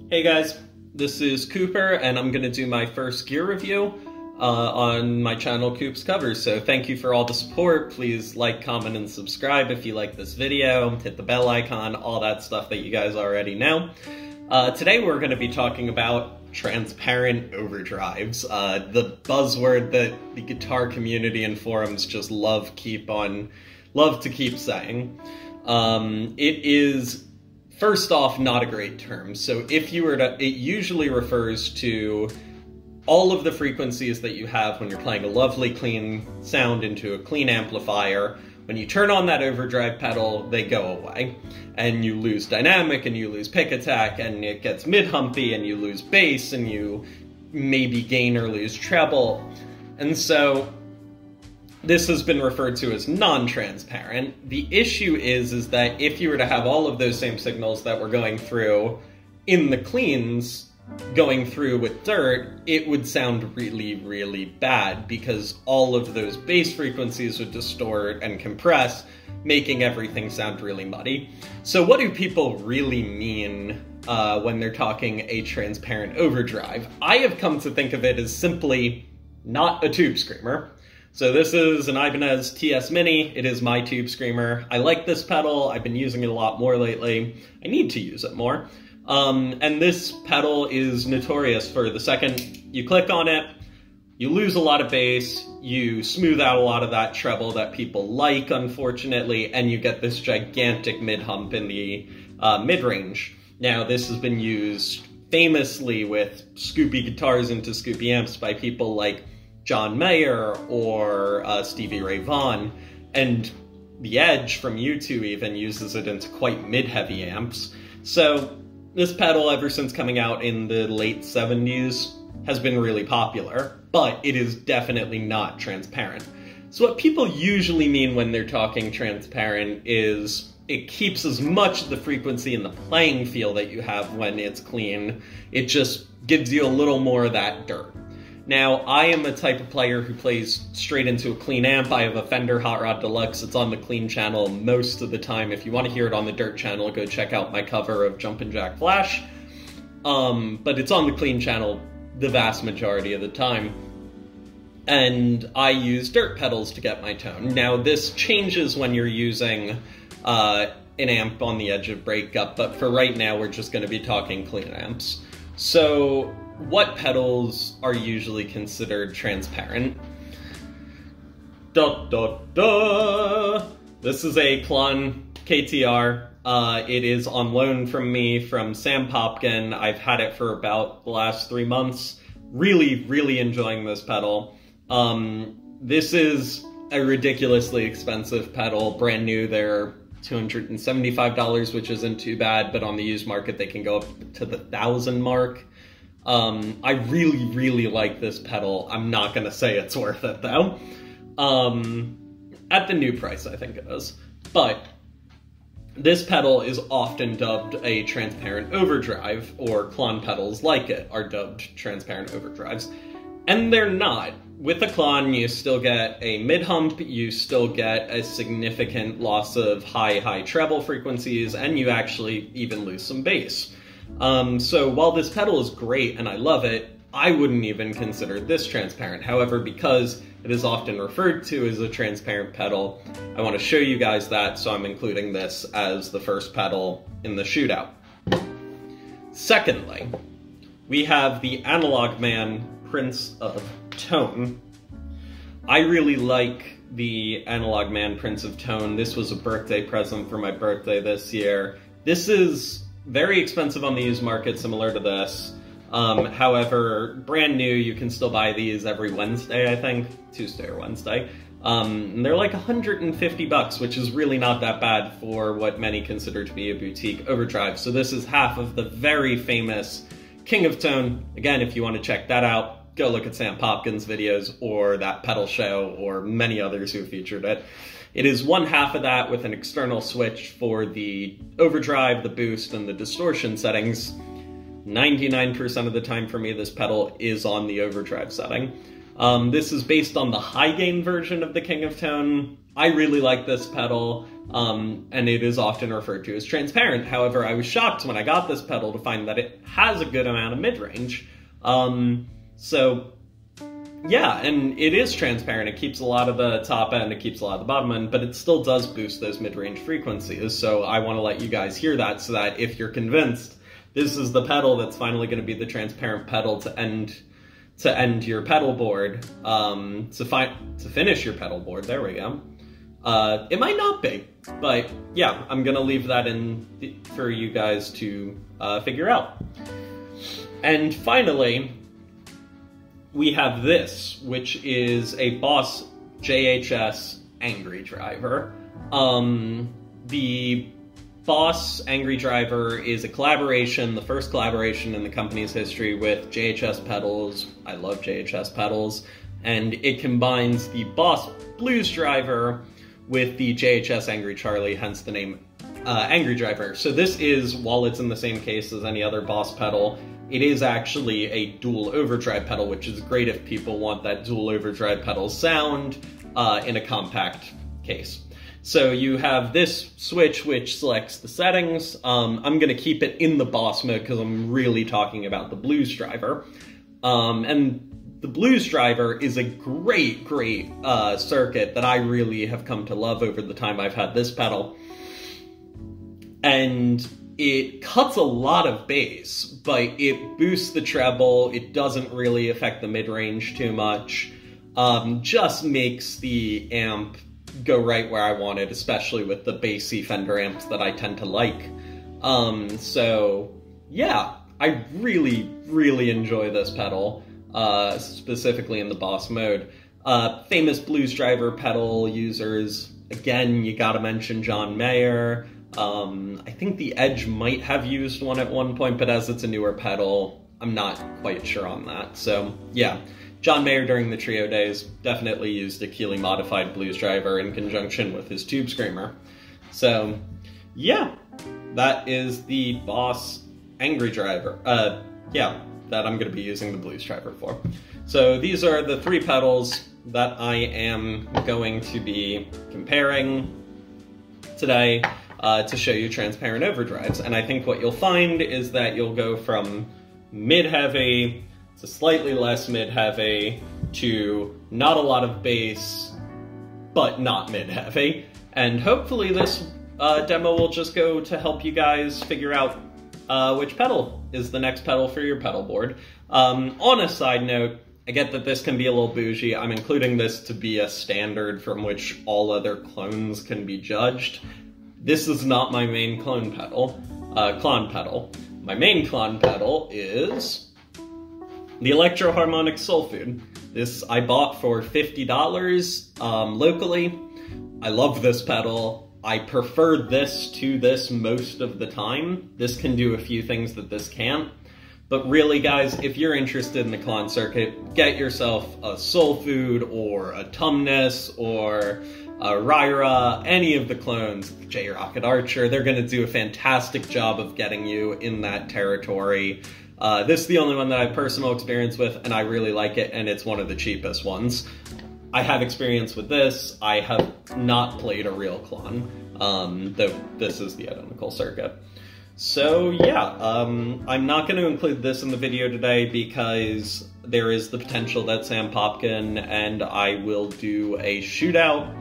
Hey guys, this is Cooper, and I'm going to do my first gear review on my channel, Coop's Covers. So thank you for all the support. Please like, comment, and subscribe if you like this video. Hit the bell icon, all that stuff that you guys already know. Today we're going to be talking about transparent overdrives, the buzzword that the guitar community and forums just love to keep saying. It is, first off, not a great term. So if you were to, it usually refers to all of the frequencies that you have when you're playing a lovely clean sound into a clean amplifier. When you turn on that overdrive pedal, they go away. And you lose dynamic, and you lose pick attack, and it gets mid-humpy, and you lose bass, and you maybe gain or lose treble. And so this has been referred to as non-transparent. The issue is that if you were to have all of those same signals that were going through in the cleans, going through with dirt, it would sound really, really bad because all of those bass frequencies would distort and compress, making everything sound really muddy. So what do people really mean when they're talking a transparent overdrive? I have come to think of it as simply not a tube screamer. So this is an Ibanez TS Mini. It is my tube screamer. I like this pedal. I've been using it a lot more lately. I need to use it more. And this pedal is notorious for the second you click on it, you lose a lot of bass, you smooth out a lot of that treble that people like, unfortunately, and you get this gigantic mid-hump in the mid-range. Now, this has been used famously with scoopy guitars into scoopy amps by people like John Mayer or Stevie Ray Vaughan, and The Edge from U2 even uses it into quite mid-heavy amps. So this pedal, ever since coming out in the late 70s, has been really popular, but it is definitely not transparent. So what people usually mean when they're talking transparent is it keeps as much of the frequency and the playing feel that you have when it's clean. It just gives you a little more of that dirt. Now, I am the type of player who plays straight into a clean amp. I have a Fender Rod Deluxe. It's on the clean channel most of the time. If you want to hear it on the dirt channel, go check out my cover of Jumpin' Jack Flash. But it's on the clean channel the vast majority of the time. And I use dirt pedals to get my tone. Now, this changes when you're using an amp on the edge of breakup, but for right now, we're just going to be talking clean amps. So what pedals are usually considered transparent? This is a Klon KTR. It is on loan from me from Sam Popkin. I've had it for about the last 3 months. Really, really enjoying this pedal. This is a ridiculously expensive pedal. Brand new, they're $275, which isn't too bad, but on the used market, they can go up to the 1,000 mark. I really, really like this pedal. I'm not gonna say it's worth it, though. At the new price, I think it is. But this pedal is often dubbed a transparent overdrive, or Klon pedals like it are dubbed transparent overdrives. And they're not. With a Klon, you still get a mid-hump, you still get a significant loss of high treble frequencies, and you actually even lose some bass. So while this pedal is great and I love it, I wouldn't even consider this transparent. However, because it is often referred to as a transparent pedal, I want to show you guys that, so I'm including this as the first pedal in the shootout. Secondly, we have the Analogman Prince of Tone. I really like the Analogman Prince of Tone. This was a birthday present for my birthday this year. This is very expensive on the used market, similar to this. However, brand new, you can still buy these every Wednesday, I think. Tuesday or Wednesday. And they're like 150 bucks, which is really not that bad for what many consider to be a boutique overdrive. So this is half of the very famous King of Tone. Again, if you want to check that out, go look at Sam Popkin's videos or that pedal show or many others who featured it. It is one half of that with an external switch for the overdrive, the boost, and the distortion settings. 99% of the time for me, this pedal is on the overdrive setting. This is based on the high gain version of the King of Tone. I really like this pedal, and it is often referred to as transparent. However, I was shocked when I got this pedal to find that it has a good amount of mid-range. So yeah, and it is transparent. It keeps a lot of the top end, it keeps a lot of the bottom end, but it still does boost those mid-range frequencies. So I want to let you guys hear that, so that if you're convinced this is the pedal that's finally going to be the transparent pedal to end your pedal board, to finish your pedal board, there we go. It might not be, but yeah, I'm gonna leave that in for you guys to figure out. And finally, we have this, which is a Boss JHS Angry Driver. The Boss Angry Driver is a collaboration, the first collaboration in the company's history with JHS pedals. I love JHS pedals. And it combines the Boss Blues Driver with the JHS Angry Charlie, hence the name Angry Driver. So this is, while it's in the same case as any other Boss pedal, it is actually a dual overdrive pedal, which is great if people want that dual overdrive pedal sound in a compact case. So you have this switch which selects the settings. I'm going to keep it in the Boss mode because I'm really talking about the Blues Driver. And the Blues Driver is a great circuit that I really have come to love over the time I've had this pedal. And it cuts a lot of bass, but it boosts the treble, it doesn't really affect the mid-range too much, just makes the amp go right where I want it, especially with the bassy Fender amps that I tend to like. So yeah, I really enjoy this pedal, specifically in the Boss mode. Famous Blues Driver pedal users, again, you gotta mention John Mayer. I think the Edge might have used one at one point, but as it's a newer pedal, I'm not quite sure on that. So yeah, John Mayer during the trio days definitely used a Keeley modified Blues Driver in conjunction with his Tube Screamer. So yeah, that is the Boss Angry Driver. Yeah, that I'm going to be using the Blues Driver for. So these are the three pedals that I am going to be comparing today to show you transparent overdrives. And I think what you'll find is that you'll go from mid-heavy to slightly less mid-heavy to not a lot of bass, but not mid-heavy. And hopefully this demo will just go to help you guys figure out which pedal is the next pedal for your pedal board. On a side note, I get that this can be a little bougie. I'm including this to be a standard from which all other clones can be judged. This is not my main clone pedal, Klon pedal. My main Klon pedal is the Electro Harmonic Soul Food. This I bought for $50 locally. I love this pedal. I prefer this to this most of the time. This can do a few things that this can't. But really, guys, if you're interested in the Klon circuit, get yourself a Soul Food or a Tumnus or a Ryra, any of the clones, J-Rocket Archer. They're going to do a fantastic job of getting you in that territory. This is the only one that I have personal experience with, and I really like it, and it's one of the cheapest ones. I have experience with this. I have not played a real Klon, though this is the identical circuit. So yeah, I'm not going to include this in the video today because there is the potential that Sam Popkin and I will do a shootout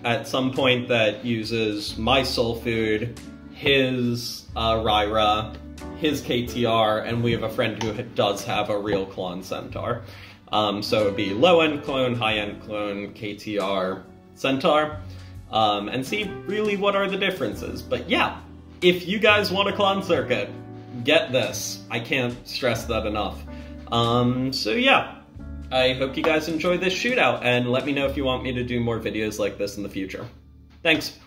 at some point that uses my Soul Food, his Ryra, his KTR, and we have a friend who does have a real Klon Centaur. So it would be low-end clone, high-end clone, KTR, Centaur, and see really what are the differences. But yeah, if you guys want a Klon circuit, get this. I can't stress that enough. So yeah, I hope you guys enjoy this shootout, and let me know if you want me to do more videos like this in the future. Thanks.